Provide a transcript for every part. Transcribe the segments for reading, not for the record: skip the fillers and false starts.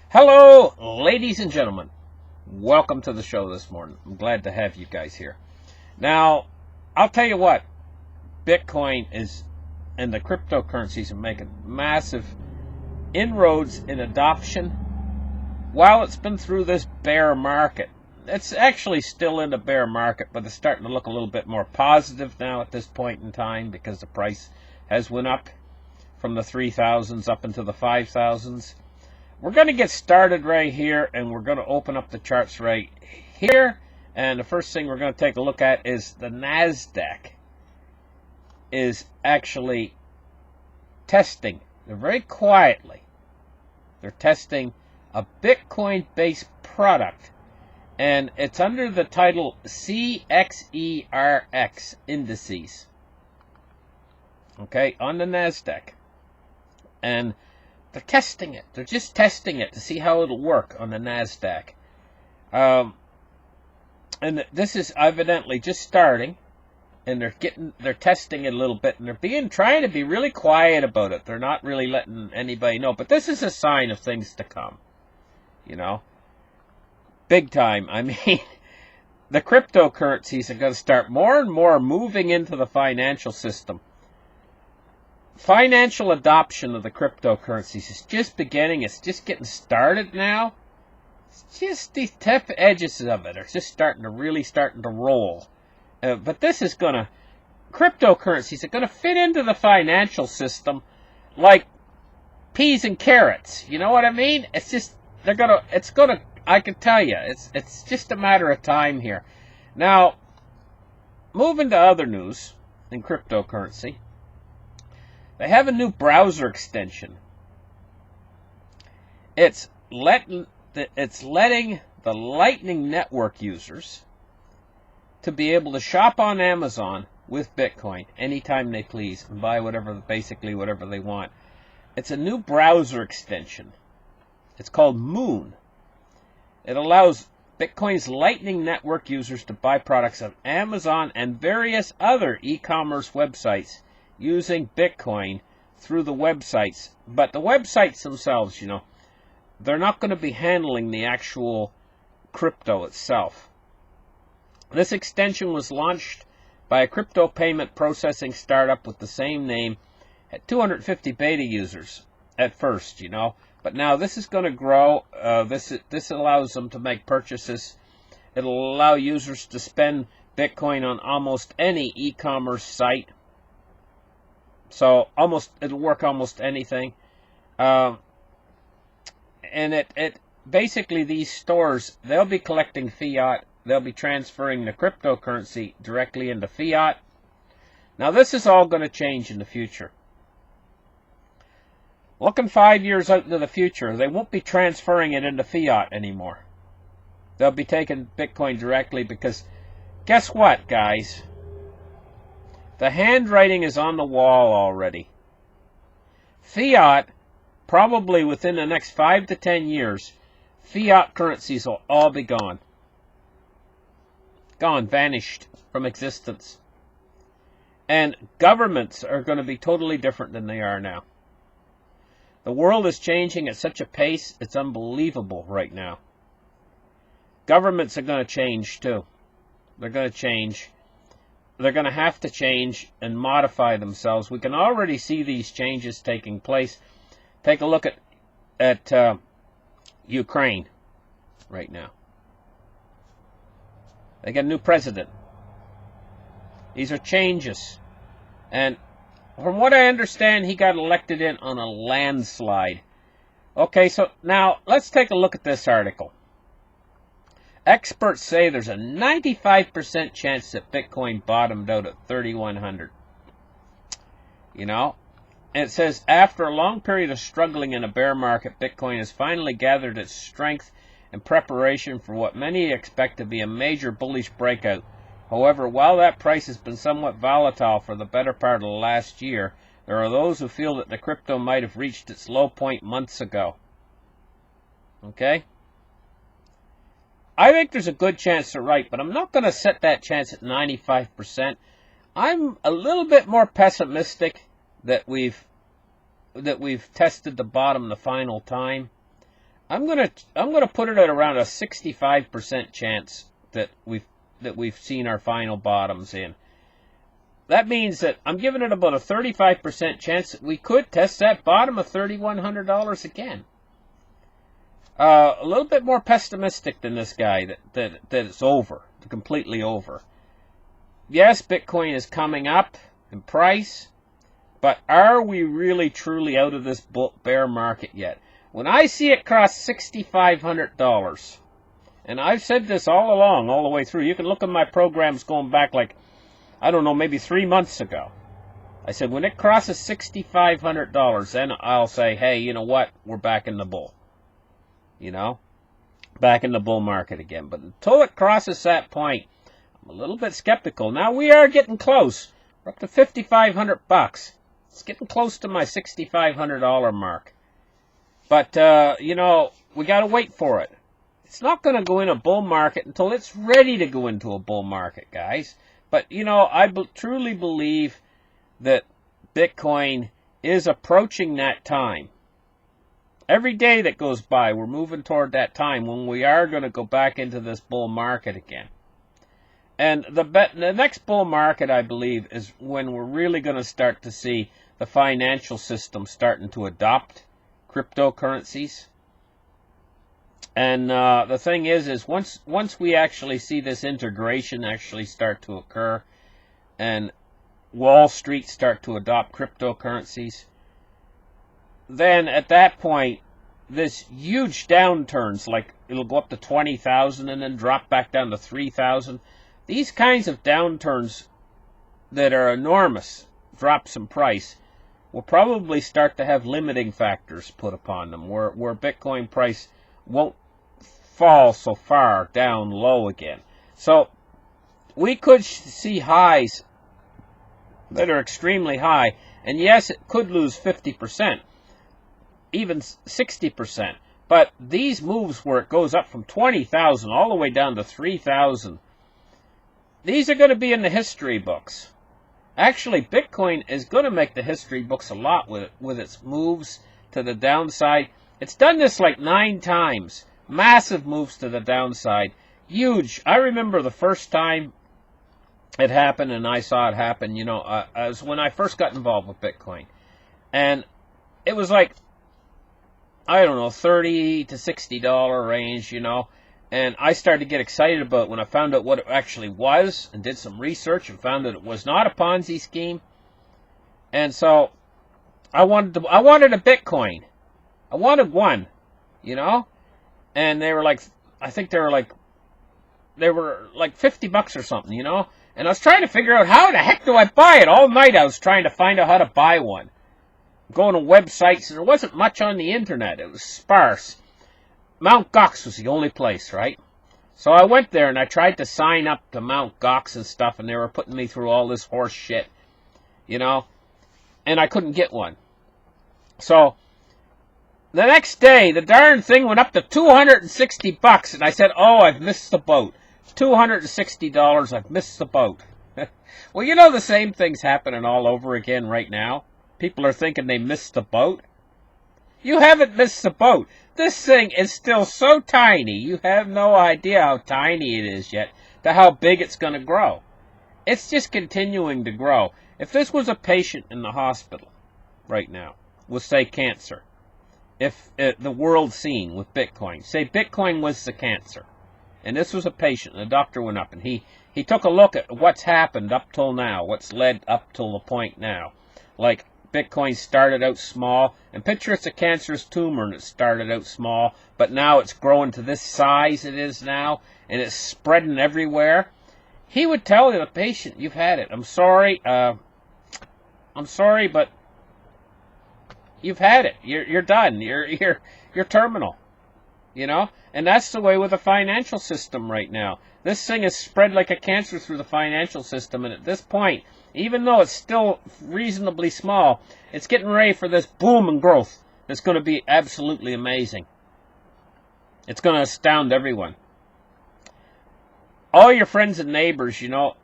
Hello, ladies and gentlemen. Welcome to the show this morning. I'm glad to have you guys here. Now, I'll tell you what, Bitcoin is and the cryptocurrencies are making massive inroads in adoption while it's been through this bear market. It's actually still in the bear market, but it's starting to look a little bit more positive now at this point in time because the price has went up from the 3,000s up into the 5,000s. We're going to get started right here, and we're going to open up the charts right here. And the first thing we're going to take a look at is the NASDAQ is actually testing. They're very quietly. They're testing a Bitcoin-based product, and it's under the title CXERX indices. Okay, on the NASDAQ. And they're testing it. They're just testing it to see how it'll work on the NASDAQ. And this is evidently just starting, and they're testing it a little bit, and they're trying to be really quiet about it. They're not really letting anybody know, but this is a sign of things to come. Big time. I mean, the cryptocurrencies are going to start more and more moving into the financial system. Financial adoption of the cryptocurrencies is just beginning. It's just getting started now. It's just the tip edges of it are just starting to roll. But this is cryptocurrencies are gonna fit into the financial system like peas and carrots. You know what I mean? I can tell you, it's just a matter of time here. Now, moving to other news in cryptocurrency. They have a new browser extension. It's letting the Lightning Network users to be able to shop on Amazon with Bitcoin anytime they please and buy basically whatever they want. It's a new browser extension. It's called Moon. It allows Bitcoin's Lightning Network users to buy products on Amazon and various other e-commerce websites using Bitcoin through the websites. But the websites themselves, they're not going to be handling the actual crypto itself. This extension was launched by a crypto payment processing startup with the same name at 250 beta users at first, But now this is going to grow. This allows them to make purchases. It'll allow users to spend Bitcoin on almost any e-commerce site. So it'll work almost anything, and it basically these stores, they'll be collecting fiat, they'll be transferring the cryptocurrency directly into fiat. Now this is all going to change in the future. Looking 5 years out into the future, they won't be transferring it into fiat anymore. They'll be taking Bitcoin directly because guess what, guys? The handwriting is on the wall already. Fiat, probably within the next 5 to 10 years, fiat currencies will all be gone. Gone, vanished from existence. And governments are going to be totally different than they are now. The world is changing at such a pace, it's unbelievable right now. Governments are going to change too. They're going to change. They're going to have to change and modify themselves. We can already see these changes taking place. Take a look at Ukraine right now. They got a new president. These are changes. And from what I understand, he got elected in on a landslide. Okay, so now let's take a look at this article. Experts say there's a 95% chance that Bitcoin bottomed out at 3,100. And it says, after a long period of struggling in a bear market, Bitcoin has finally gathered its strength in preparation for what many expect to be a major bullish breakout. However, while that price has been somewhat volatile for the better part of the last year, there are those who feel that the crypto might have reached its low point months ago. Okay? I think there's a good chance they're right, but I'm not going to set that chance at 95%. I'm a little bit more pessimistic that we've tested the bottom the final time. I'm gonna put it at around a 65% chance that we've seen our final bottoms in. That means that I'm giving it about a 35% chance that we could test that bottom of $3,100 again. A little bit more pessimistic than this guy that it's over, completely over. Yes, Bitcoin is coming up in price, but are we really truly out of this bear market yet? When I see it cross $6,500, and I've said this all along, all the way through, you can look at my programs going back like, I don't know, maybe 3 months ago. I said, when it crosses $6,500, then I'll say, hey, you know what? We're back in the bull. You know? Back in the bull market again. But until it crosses that point, I'm a little bit skeptical. Now, we are getting close. We're up to $5,500. It's getting close to my $6,500 mark. But, you know, we got to wait for it. It's not going to go in a bull market until it's ready to go into a bull market, guys. But, you know, I truly believe that Bitcoin is approaching that time. Every day that goes by, we're moving toward that time when we are going to go back into this bull market again. And the next bull market, I believe, is when we're really going to start to see the financial system starting to adopt cryptocurrencies. And the thing is once we actually see this integration actually start to occur, and Wall Street start to adopt cryptocurrencies, then at that point, this huge downturns, like it'll go up to 20,000 and then drop back down to 3,000. These kinds of downturns that are enormous, drops in price, will probably start to have limiting factors put upon them, where Bitcoin price won't fall so far down low again. So we could see highs that are extremely high, and yes, it could lose 50%, even 60%. But these moves where it goes up from 20,000 all the way down to 3,000, these are going to be in the history books. Actually, Bitcoin is going to make the history books a lot with its moves to the downside. It's done this like 9 times. Massive moves to the downside. Huge. I remember the first time it happened and I saw it happen, you know, as when I first got involved with Bitcoin. And it was like, I don't know, $30 to $60 range, you know. And I started to get excited about it when I found out what it actually was and did some research and found that it was not a Ponzi scheme. And so I wanted a Bitcoin. I wanted one, you know. And they were like, I think they were like $50 or something, you know. And I was trying to figure out, how the heck do I buy it? All night I was trying to find out how to buy one. Going to websites, and there wasn't much on the internet. It was sparse. Mt. Gox was the only place, right? So I went there and I tried to sign up to Mt. Gox and stuff, and they were putting me through all this horse shit, you know, and I couldn't get one. So the next day, the darn thing went up to $260, and I said, oh, I've missed the boat. $260, I've missed the boat. Well, you know, the same thing's happening all over again right now. People are thinking they missed the boat. You haven't missed the boat. This thing is still so tiny. You have no idea how tiny it is yet to how big it's going to grow. It's just continuing to grow. If this was a patient in the hospital right now with, say, cancer, if the world scene with Bitcoin, say Bitcoin was the cancer, and this was a patient, and the doctor went up, and he took a look at what's happened up till now, what's led up till the point now. Like, Bitcoin started out small, and picture it's a cancerous tumor, and it started out small, but now it's growing to this size it is now, and it's spreading everywhere. He would tell the patient, you've had it. I'm sorry, but you've had it. You're done. You're terminal. You know? And that's the way with the financial system right now. This thing is spread like a cancer through the financial system, and at this point, even though it's still reasonably small, it's getting ready for this boom and growth. It's going to be absolutely amazing. It's going to astound everyone. All your friends and neighbors, you know,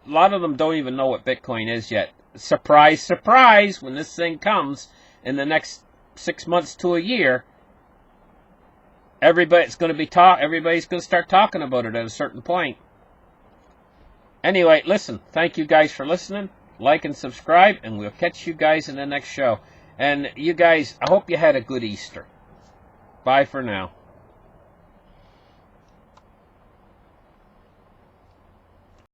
a lot of them don't even know what Bitcoin is yet. Surprise, surprise, when this thing comes in the next 6 months to a year, everybody's going to start talking about it at a certain point. Anyway, listen, thank you guys for listening. Like and subscribe, and we'll catch you guys in the next show. And you guys, I hope you had a good Easter. Bye for now.